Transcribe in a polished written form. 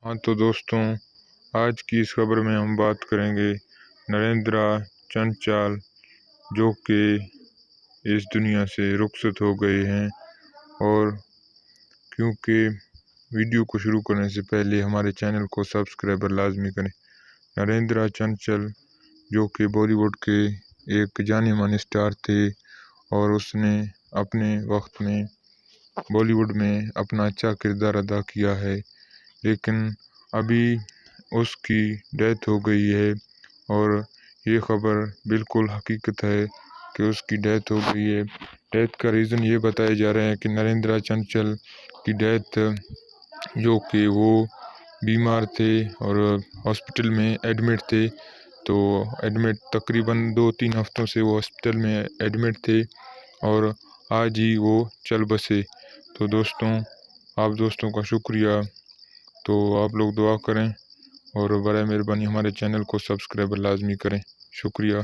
हाँ तो दोस्तों, आज की इस खबर में हम बात करेंगे नरेंद्र चंचल जो कि इस दुनिया से रुखसत हो गए हैं। और क्योंकि वीडियो को शुरू करने से पहले हमारे चैनल को सब्सक्राइब लाजमी करें। नरेंद्र चंचल जो कि बॉलीवुड के एक जाने माने स्टार थे और उसने अपने वक्त में बॉलीवुड में अपना अच्छा किरदार अदा किया है, लेकिन अभी उसकी डेथ हो गई है। और ये खबर बिल्कुल हकीकत है कि उसकी डेथ हो गई है। डेथ का रीज़न ये बताया जा रहा है कि नरेंद्र चंचल की डेथ जो कि वो बीमार थे और हॉस्पिटल में एडमिट थे। तो एडमिट तकरीबन 2-3 हफ्तों से वो हॉस्पिटल में एडमिट थे और आज ही वो चल बसे। तो दोस्तों, आप दोस्तों का शुक्रिया। तो आप लोग दुआ करें और बराए मेहरबानी हमारे चैनल को सब्सक्राइब लाजमी करें। शुक्रिया।